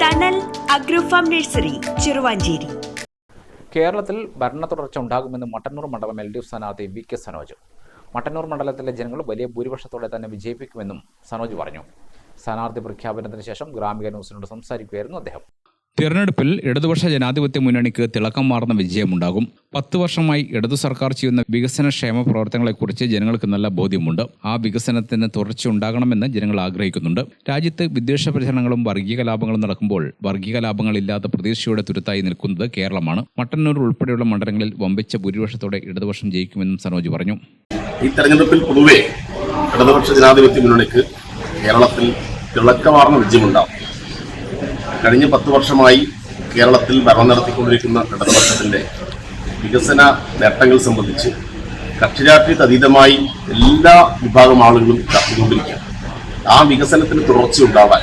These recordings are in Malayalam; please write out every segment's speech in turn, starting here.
Tunnel അഗ്രോഫാം nursery Cheruvanchery. കേരളത്തിൽ ഭരണ തുടർച്ച ഉണ്ടാകുമെന്ന് മട്ടന്നൂർ മണ്ഡലം LDF സ്ഥാനാർത്ഥി VK സനോജ്. മട്ടന്നൂർ മണ്ഡലത്തിലെ ജനങ്ങൾ വലിയ ഭൂരിപക്ഷത്തോടെ തന്നെ വിജയിപ്പിക്കുമെന്നും സനോജ് പറഞ്ഞു. സ്ഥാനാർത്ഥി പ്രഖ്യാപനത്തിന് ശേഷം ഗ്രാമിക ന്യൂസിനോട് സംസാരിക്കുകയായിരുന്നു അദ്ദേഹം. തിരഞ്ഞെടുപ്പിൽ ഇടതുപക്ഷ ജനാധിപത്യ മുന്നണിക്ക് തിളക്കം മാറുന്ന വിജയമുണ്ടാകും. 10 വർഷമായി ഇടതു സർക്കാർ ചെയ്യുന്ന വികസന ക്ഷേമ പ്രവർത്തനങ്ങളെക്കുറിച്ച് ജനങ്ങൾക്ക് നല്ല ബോധ്യമുണ്ട്. ആ വികസനത്തിന് തുടർച്ചയുണ്ടാകണമെന്ന് ജനങ്ങൾ ആഗ്രഹിക്കുന്നുണ്ട്. രാജ്യത്ത് വിദ്വേഷ പ്രചരണങ്ങളും വർഗീയ കലാപങ്ങളും നടക്കുമ്പോൾ വർഗീയ കലാപങ്ങളില്ലാത്ത പ്രതീക്ഷയുടെ തുരുത്തായി നിൽക്കുന്നത് കേരളമാണ്. മട്ടന്നൂർ ഉൾപ്പെടെയുള്ള മണ്ഡലങ്ങളിൽ വമ്പിച്ച ഭൂരിപക്ഷത്തോടെ ഇടതുപക്ഷം ജയിക്കുമെന്നും സനോജ് പറഞ്ഞു. ഈ തെരഞ്ഞെടുപ്പിൽ പൊതുവെ ഇടതുപക്ഷ ജനാധിപത്യ മുന്നണിക്ക് കേരളത്തിൽ തിളക്കമാർന്ന വിജയമുണ്ടാകും. കഴിഞ്ഞ 10 വർഷമായി കേരളത്തിൽ ഭരണം നടത്തിക്കൊണ്ടിരിക്കുന്ന ഇടതുപക്ഷത്തിന്റെ വികസന നേട്ടങ്ങൾ സംബന്ധിച്ച് കക്ഷിരാഷ്ട്രീയത്തിന് അതീതമായി എല്ലാ വിഭാഗം ആളുകളും ചർച്ച ചെയ്തുകൊണ്ടിരിക്കുകയാണ്. ആ വികസനത്തിന് തുടർച്ചയുണ്ടാവാൻ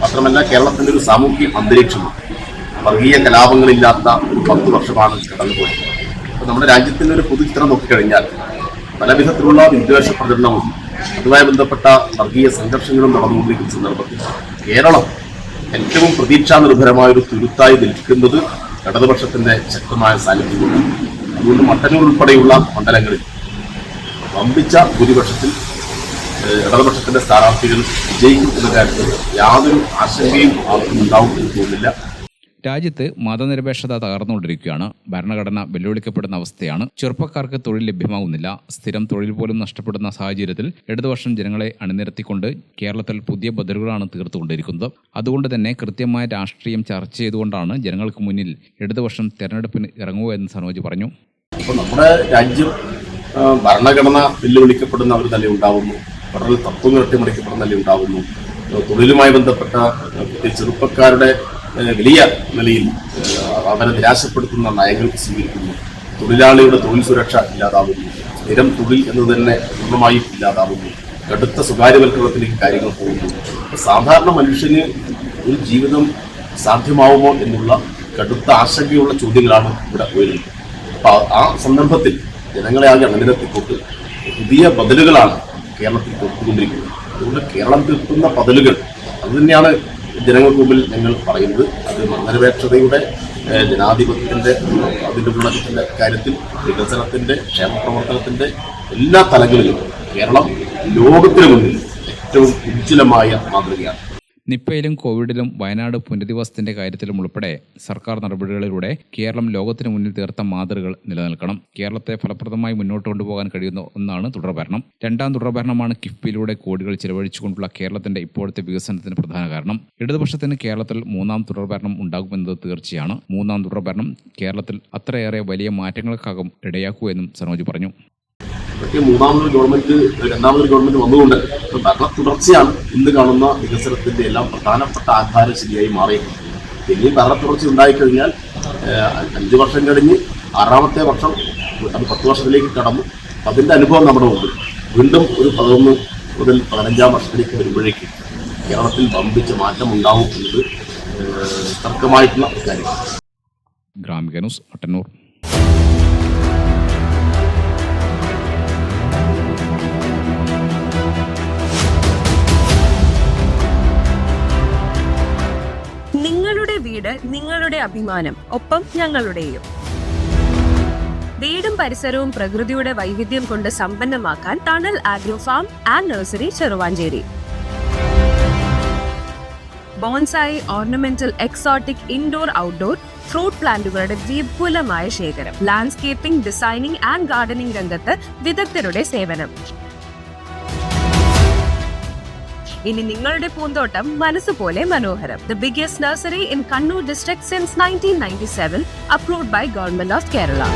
മാത്രമല്ല കേരളത്തിന്റെ ഒരു സാമൂഹിക അന്തരീക്ഷവും വർഗീയ കലാപങ്ങളില്ലാത്ത ഒരു 10 വർഷമാണ് കടന്നുപോയത്. അപ്പോൾ നമ്മുടെ രാജ്യത്തിന്റെ ഒരു പൊതുചിത്രം നോക്കിക്കഴിഞ്ഞാൽ പല വിധത്തിലുള്ള വിദ്വേഷ പ്രചരണവും അതുമായി ബന്ധപ്പെട്ട വർഗീയ സംഘർഷങ്ങളും നടന്നുകൊണ്ടിരിക്കുന്ന സന്ദർഭത്തിൽ കേരളം ഏറ്റവും പ്രതീക്ഷാനിർഭരമായ ഒരു തുരുത്തായി നിൽക്കുന്നത് ഇടതുപക്ഷത്തിന്റെ ശക്തമായ സാന്നിധ്യമാണ്. അതുകൊണ്ട് മട്ടന്നൂർ ഉൾപ്പെടെയുള്ള മണ്ഡലങ്ങളിൽ വമ്പിച്ച ഭൂരിപക്ഷത്തിൽ ഇടതുപക്ഷത്തിന്റെ സ്ഥാനാർത്ഥികൾ വിജയിക്കും എന്ന കാര്യത്തിൽ യാതൊരു ആശങ്കയും ആർക്കും ഉണ്ടാവും എന്ന് തോന്നുന്നില്ല. രാജ്യത്ത് മതനിരപേക്ഷത തകർന്നുകൊണ്ടിരിക്കുകയാണ്. ഭരണഘടന വെല്ലുവിളിക്കപ്പെടുന്ന അവസ്ഥയാണ്. ചെറുപ്പക്കാർക്ക് തൊഴിൽ ലഭ്യമാകുന്നില്ല. സ്ഥിരം തൊഴിൽ പോലും നഷ്ടപ്പെടുന്ന സാഹചര്യത്തിൽ ഇടതുപക്ഷം ജനങ്ങളെ അണിനിരത്തിക്കൊണ്ട് കേരളത്തിൽ പുതിയ ബദലുകളാണ് തീർത്തുകൊണ്ടിരിക്കുന്നത്. അതുകൊണ്ട് തന്നെ കൃത്യമായ രാഷ്ട്രീയം ചർച്ച ചെയ്തുകൊണ്ടാണ് ജനങ്ങൾക്ക് മുന്നിൽ ഇടതുപക്ഷം തെരഞ്ഞെടുപ്പിന് ഇറങ്ങുക എന്ന് സനോജ് പറഞ്ഞു. ഇപ്പോൾ നമ്മുടെ രാജ്യം ഭരണഘടന വെല്ലുവിളിക്കപ്പെടുന്ന ഒരു നില ഉണ്ടാവുന്നു. ഫെഡറൽ തത്വങ്ങൾ അട്ടിമറിക്കപ്പെടുന്ന നില ഉണ്ടാവുന്നു. തൊഴിലുമായി ബന്ധപ്പെട്ട ചെറുപ്പക്കാരുടെ വലിയ നിലയിൽ അവരെ നിരാശപ്പെടുത്തുന്ന നയങ്ങൾക്ക് സ്വീകരിക്കുന്നു. തൊഴിലാളിയുടെ തൊഴിൽ സുരക്ഷ ഇല്ലാതാവുന്നു. സ്ഥിരം തൊഴിൽ എന്നത് തന്നെ പൂർണ്ണമായും ഇല്ലാതാവുന്നു. കടുത്ത സ്വകാര്യവൽക്കരണത്തിലേക്ക് കാര്യങ്ങൾ പോകുന്നു. സാധാരണ മനുഷ്യന് ഒരു ജീവിതം സാധ്യമാവുമോ എന്നുള്ള കടുത്ത ആശങ്കയുള്ള ചോദ്യങ്ങളാണ് ഇവിടെ ഉയരുന്നത്. അപ്പോൾ ആ സന്ദർഭത്തിൽ ജനങ്ങളെ ആകെ അണിനിരത്തിക്കൊണ്ട് പുതിയ ബദലുകളാണ് കേരളത്തിൽ കൊടുത്തുകൊണ്ടിരിക്കുന്നത്. അതുകൊണ്ട് കേരളം തീർക്കുന്ന ബദലുകൾ അതുതന്നെയാണ് ജനങ്ങൾക്ക് മുമ്പിൽ ഞങ്ങൾ പറയുന്നത്. അത് മതനിരപേക്ഷതയുടെ ജനാധിപത്യത്തിന്റെ അതിൻ്റെ ഉള്ളതിന്റെ കാര്യത്തിൽ വികസനത്തിന്റെ ക്ഷേമപ്രവർത്തനത്തിന്റെ എല്ലാ തലങ്ങളിലും കേരളം ലോകത്തിന് മുന്നിൽ ഏറ്റവും ഉജ്ജ്വലമായ മാതൃകയാണ്. നിപ്പയിലും കോവിഡിലും വയനാട് പുനരധിവാസത്തിന്റെ കാര്യത്തിലും ഉൾപ്പെടെ സർക്കാർ നടപടികളിലൂടെ കേരളം ലോകത്തിന് മുന്നിൽ തീർത്ത മാതൃകകൾ നിലനിൽക്കണം. കേരളത്തെ ഫലപ്രദമായി മുന്നോട്ട് കൊണ്ടുപോകാൻ കഴിയുന്ന ഒന്നാണ് തുടർഭരണം. 2ാം തുടർഭരണമാണ് കിഫ്ബിയിലൂടെ കോടികൾ ചിലവഴിച്ചുകൊണ്ടുള്ള കേരളത്തിന്റെ ഇപ്പോഴത്തെ വികസനത്തിന് പ്രധാന കാരണം. ഇടതുപക്ഷത്തിന് കേരളത്തിൽ 3ാം തുടർഭരണം ഉണ്ടാകുമെന്നത് തീർച്ചയാണ്. 3ാം തുടർഭരണം കേരളത്തിൽ അത്രയേറെ വലിയ മാറ്റങ്ങൾക്കാകും ഇടയാക്കൂ എന്നും സനോജ് പറഞ്ഞു. മൂന്നാമതൊരു ഗവൺമെന്റ് 2ാമതൊരു ഗവൺമെന്റ് വന്നുകൊണ്ട് ഭരണ തുടർച്ചയാണ് ഇന്ന് കാണുന്ന വികസനത്തിന്റെ എല്ലാം പ്രധാനപ്പെട്ട ആധാരശിലയായി മാറിയിരിക്കുന്നത്. ഇനി ഭരണ തുടർച്ച ഉണ്ടായിക്കഴിഞ്ഞാൽ 5 വർഷം കഴിഞ്ഞ് 6ാമത്തെ വർഷം അത് 10 വർഷത്തിലേക്ക് കടന്നു. അതിന്റെ അനുഭവം നമ്മുടെ മുമ്പിൽ വീണ്ടും ഒരു 11 മുതൽ 15ാം വർഷത്തിലേക്ക് വരുമ്പോഴേക്കും കേരളത്തിൽ വമ്പിച്ച മാറ്റം ഉണ്ടാവും എന്നത് തർക്കമായിട്ടുള്ള കാര്യമാണ്. ഗ്രാമിക ന്യൂസ് മട്ടന്നൂർ. വീട് നിങ്ങളുടെ അഭിമാനം, ഒപ്പം ഞങ്ങളുടെയും. വീടും പരിസരവും പ്രകൃതിയുടെ വൈവിധ്യം കൊണ്ട് സമ്പന്നമാക്കാൻ tunnel agrofarm and nursery Cheruvanchery. Bonsai, ornamental, exotic, indoor, outdoor fruit പ്ലാന്റുകളുടെ വിപുലമായ ശേഖരം. ലാൻഡ്സ്കേപ്പിംഗ്, ഡിസൈനിംഗ് ആൻഡ് ഗാർഡനിംഗ് രംഗത്ത് വിദഗ്ധരുടെ സേവനം. ഇനി നിങ്ങളുടെ പൂന്തോട്ടം മനസ്സുപോലെ മനോഹരം. The biggest nursery in Kannur district since 1997, approved by Government of Kerala.